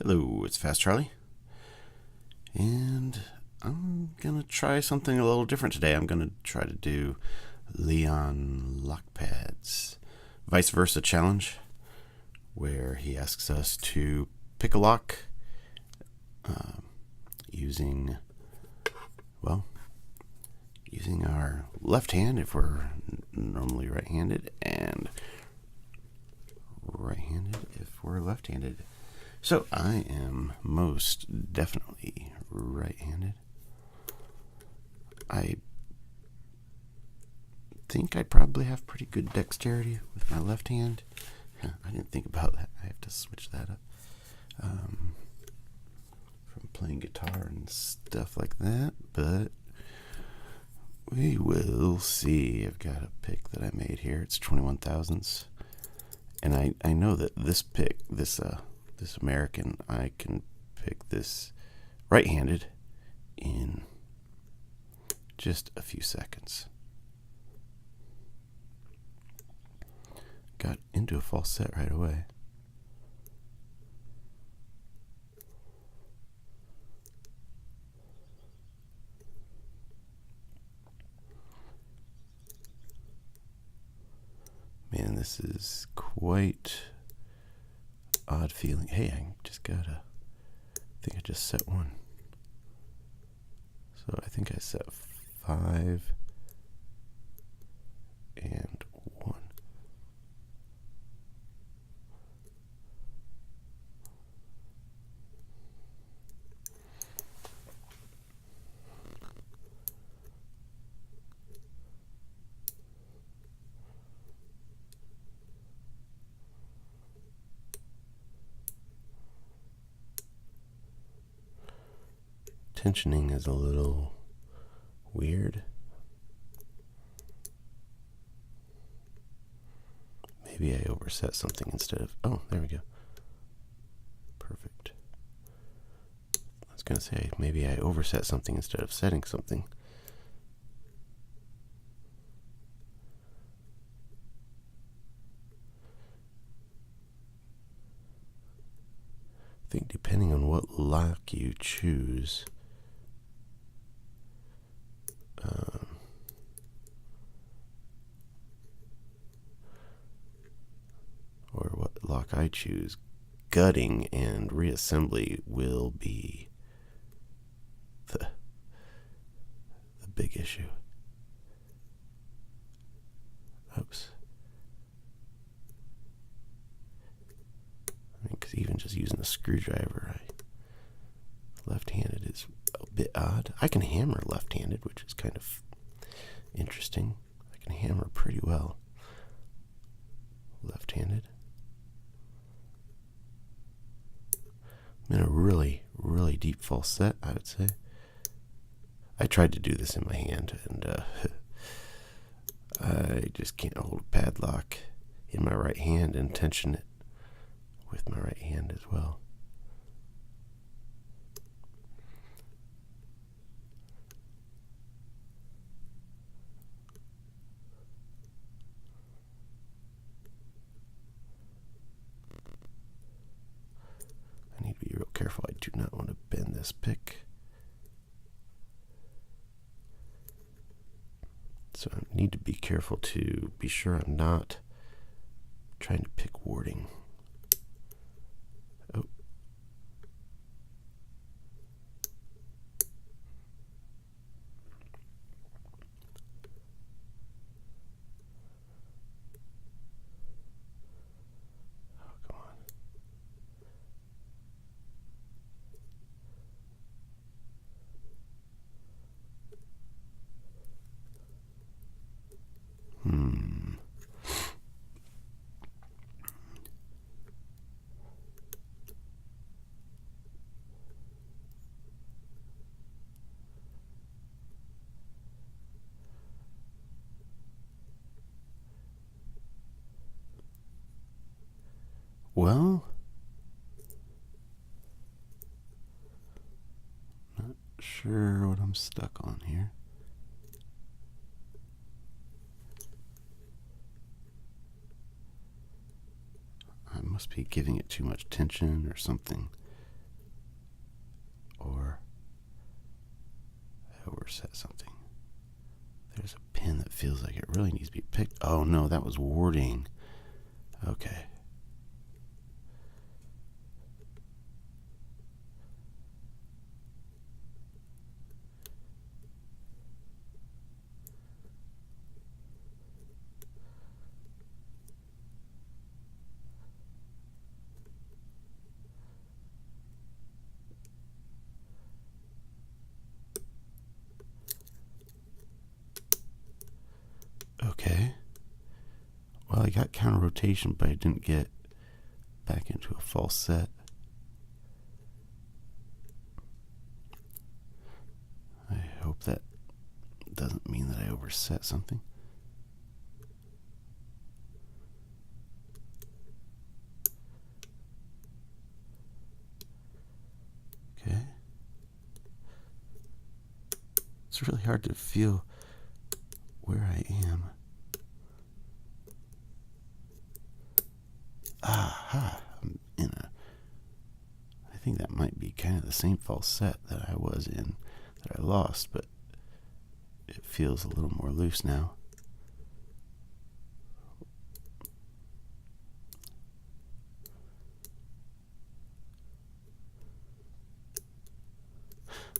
Hello, it's Fast Charlie, and I'm gonna try something a little different today. I'm gonna try to do Leon Lockpad's vice versa challenge, where he asks us to pick a lock using our left hand if we're normally right-handed, and right-handed if we're left-handed. So I am most definitely right-handed. I think I probably have pretty good dexterity with my left hand. I didn't think about that. I have to switch that up. From playing guitar and stuff like that, but we will see. I've got a pick that I made here. It's 21 thousandths. And I know that this pick, this American, I can pick this right-handed in just a few seconds. Got into a falset right away. Man, this is quite odd feeling. Hey, I think I just set one. So I think I set 5 and 1. Tensioning is a little weird. Maybe I overset something instead of... Oh, there we go. Perfect. I was going to say, maybe I overset something instead of setting something. I think depending on what lock you choose... or what lock I choose, gutting and reassembly will be the big issue. Oops. I mean, because even just using a screwdriver, left-handed is a bit odd. I can hammer left-handed, which is kind of interesting. I can hammer pretty well left-handed. I'm in a really, really deep falset, I would say. I tried to do this in my hand, and I just can't hold a padlock in my right hand and tension it with my right hand as well. I need to be real careful. I do not want to bend this pick. So I need to be careful to be sure I'm not trying to pick warding. Oh. Oh, come on. Well, not sure what I'm stuck on here. I must be giving it too much tension or something. I overset something. There's a pin that feels like it really needs to be picked. Oh no, that was warding. Okay. Okay. Well, I got counter rotation, but I didn't get back into a false set. I hope that doesn't mean that I overset something. Okay. It's really hard to feel where I am. Aha! I'm in a... I think that might be kind of the same false set that I was in, that I lost, but it feels a little more loose now.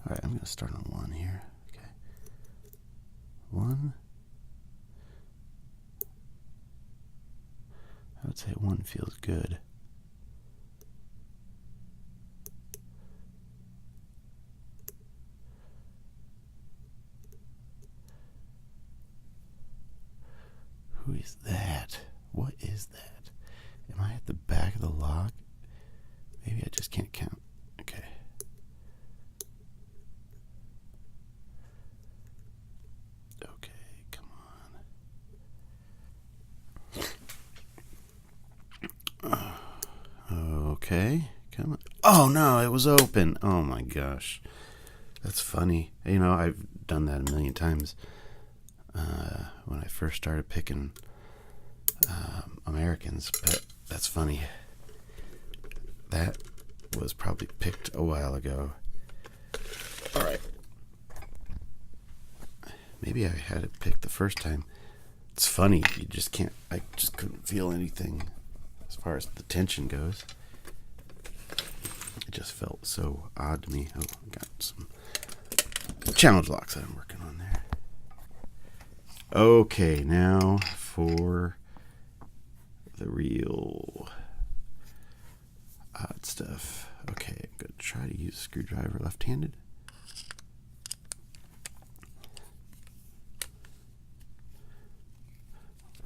Alright, I'm going to start on 1 here. Okay. 1. I would say 1 feels good. Who is that? What is that? Am I at the back of the lock? Maybe I just can't count. Okay. Okay, come on. Okay, come on. Oh no, it was open. Oh my gosh. That's funny. You know, I've done that a million times. When I first started picking Americans, but that's funny. That was probably picked a while ago. All right. Maybe I had it picked the first time. It's funny. You just can't. I just couldn't feel anything as far as the tension goes. It just felt so odd to me. Oh, I got some challenge locks that I'm working on there. Okay, now for the real odd stuff. Okay, I'm going to try to use a screwdriver left-handed.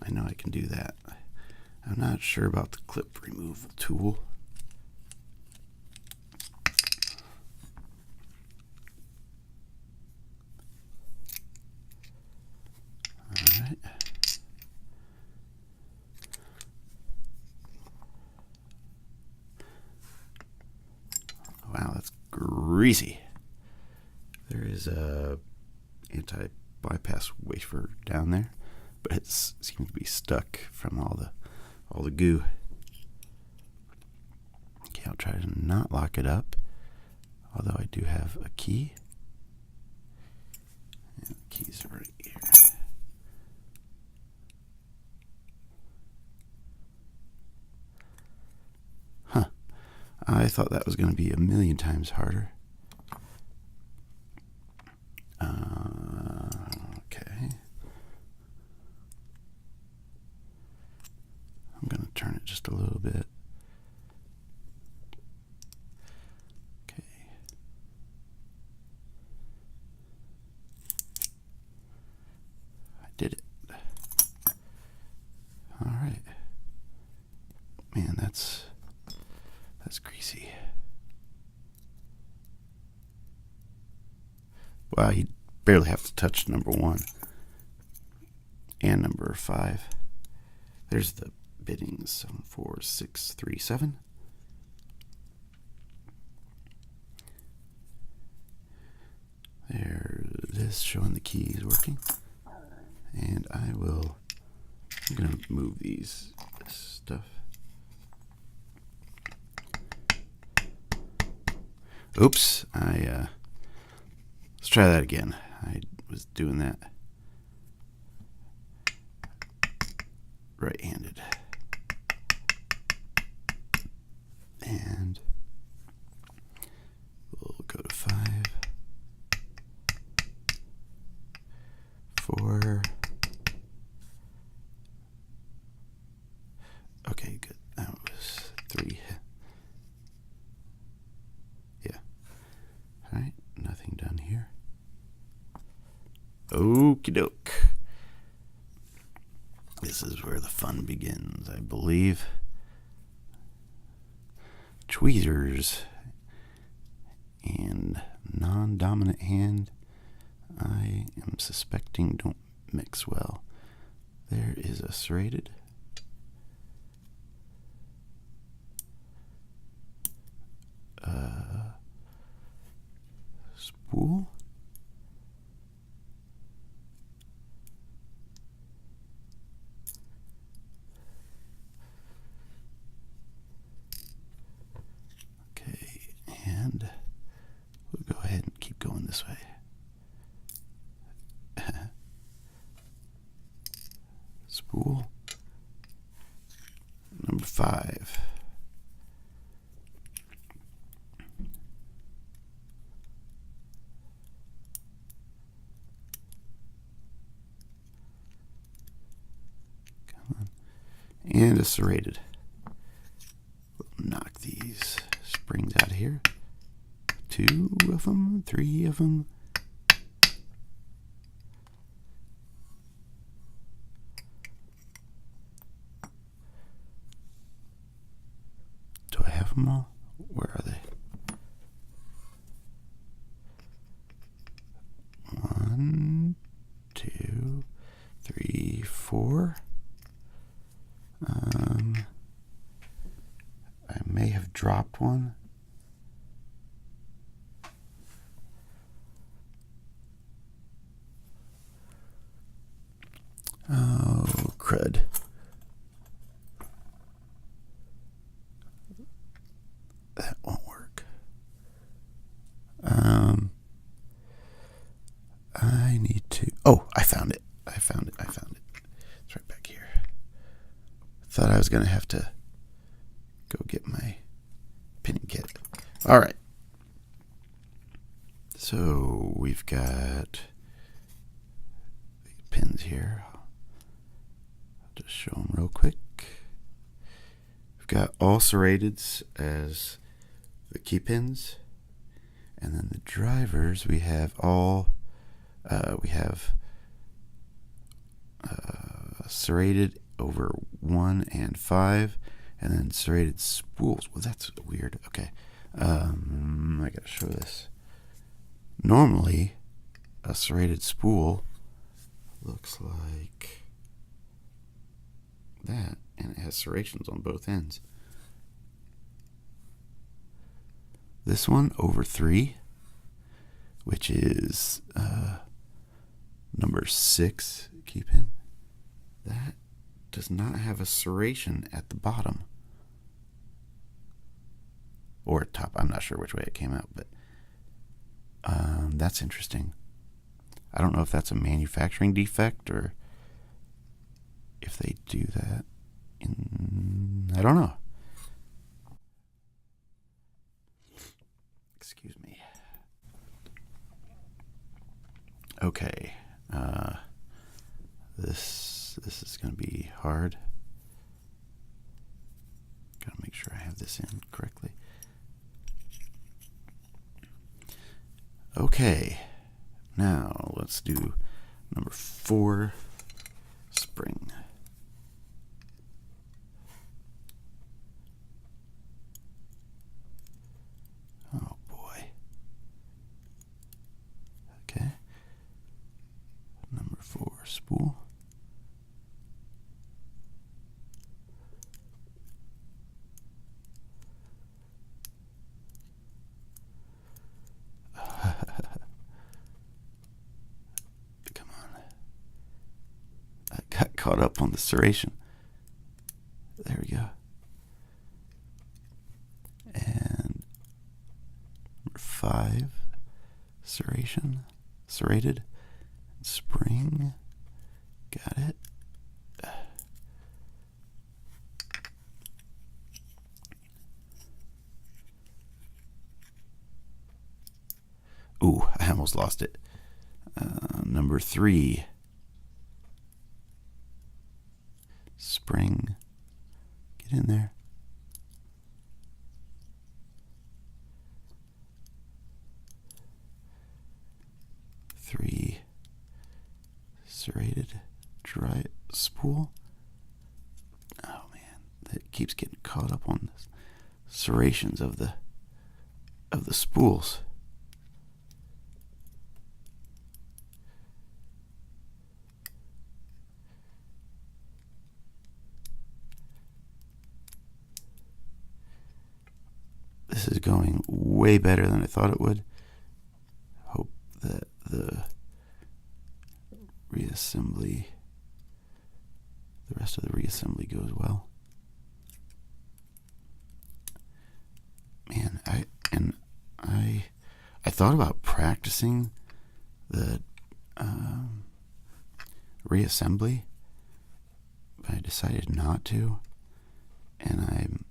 I know I can do that. I'm not sure about the clip removal tool. Alright. Wow, that's greasy. There is a anti-bypass wafer down there, but it seems to be stuck from all the goo. Okay, I'll try to not lock it up, although I do have a key. And the keys are right here. Huh. I thought that was going to be a million times harder. Okay. I'm going to turn it just a little bit. Okay. I did it. All right. Man, that's greasy. Wow, you barely have to touch number 1 and number 5. There's the biddings, 74637. There it is, showing the keys working. And I'm gonna move this stuff. Oops, let's try that again. I was doing that right-handed. And we'll go to 5, 4. Okay, good. That was 3. Yeah. All right, nothing done here. Okie doke. This is where the fun begins, I believe. Tweezers and non-dominant hand, I am suspecting don't mix well. There is a serrated. Spool. And we'll go ahead and keep going this way. Spool number 5. Come on. And a serrated. We'll knock these springs out of here. 2 of them, 3 of them. Do I have them all? Where are they? 1, 2, 3, 4. I may have dropped one. Oh, crud. That won't work. I need to... Oh, I found it. I found it. It's right back here. Thought I was going to have to go get my pinning kit. All right. So we've got these pins here. I'll just show them real quick. We've got all serrateds as the key pins, and then the drivers we have all serrated over 1 and 5, and then serrated spools. Well, that's weird. Okay, I gotta show this. Normally, a serrated spool looks like that, and it has serrations on both ends. This one over 3, which is number 6 key pin, that does not have a serration at the bottom or at top. I'm not sure which way it came out, but that's interesting. I don't know if that's a manufacturing defect or if they do that. I don't know. Excuse me. Okay. This is going to be hard. Gotta make sure I have this in correctly. Okay. Now let's do number 4, spring. Oh boy. Okay. Number 4, spool. Come on. I got caught up on the serration. There we go. And number 5, serrated. spring. Got it. Ooh, I almost lost it. Number 3. Spring. Get in there. Three. Serrated dry spool. Oh man, that keeps getting caught up on the serrations of the spools. This is going way better than I thought it would. Hope that the reassembly, the rest of the reassembly goes well. Man, I thought about practicing the reassembly, but I decided not to, and I'm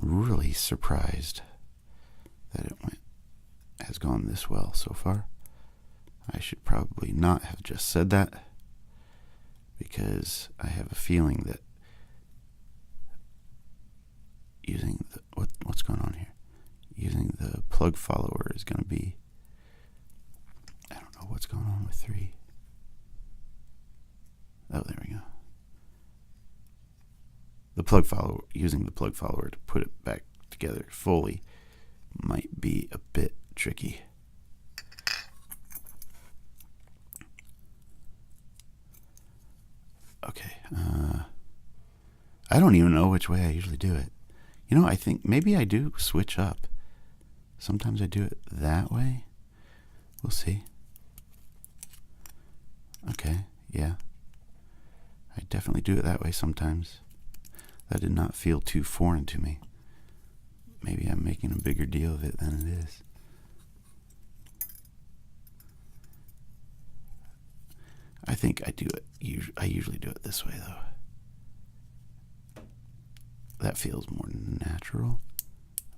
really surprised that it has gone this well so far. I should probably not have just said that, because I have a feeling that using what's going on here, using the plug follower is going to be, I don't know what's going on with 3. Oh, there we go. The plug follower, using the plug follower to put it back together fully might be a bit tricky. Okay, I don't even know which way I usually do it. You know, I think maybe I do switch up. Sometimes I do it that way. We'll see. Okay, yeah. I definitely do it that way sometimes. That did not feel too foreign to me. Maybe I'm making a bigger deal of it than it is. I think I do it. I usually do it this way, though. That feels more natural.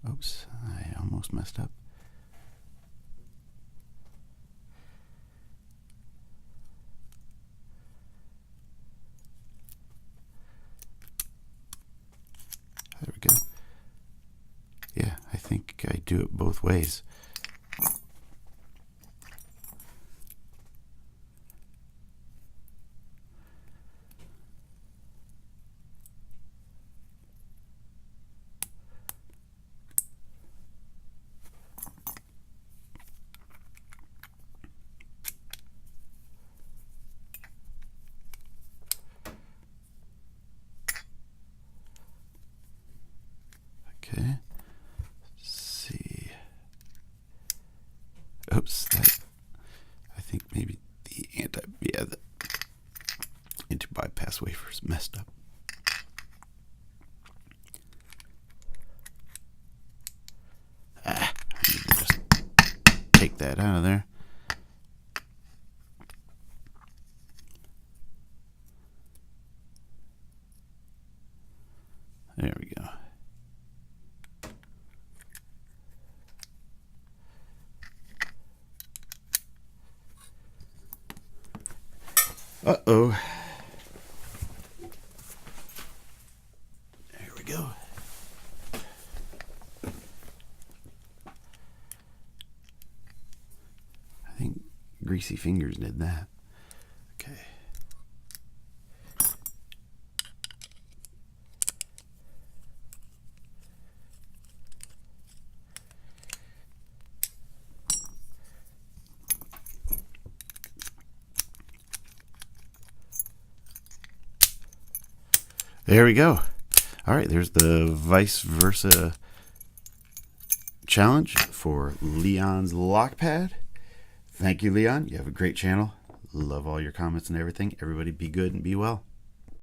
Oops, I almost messed up. There we go. Yeah, I think I do it both ways. Okay. Let's see. Oops, I think maybe the anti-bypass wafer's messed up. I need to just take that out of there. There we go. Uh-oh. There we go. I think greasy fingers did that. Okay. There we go. All right, there's the vice versa challenge for Leon's Lockpad. Thank you, Leon. You have a great channel. Love all your comments and everything. Everybody be good and be well.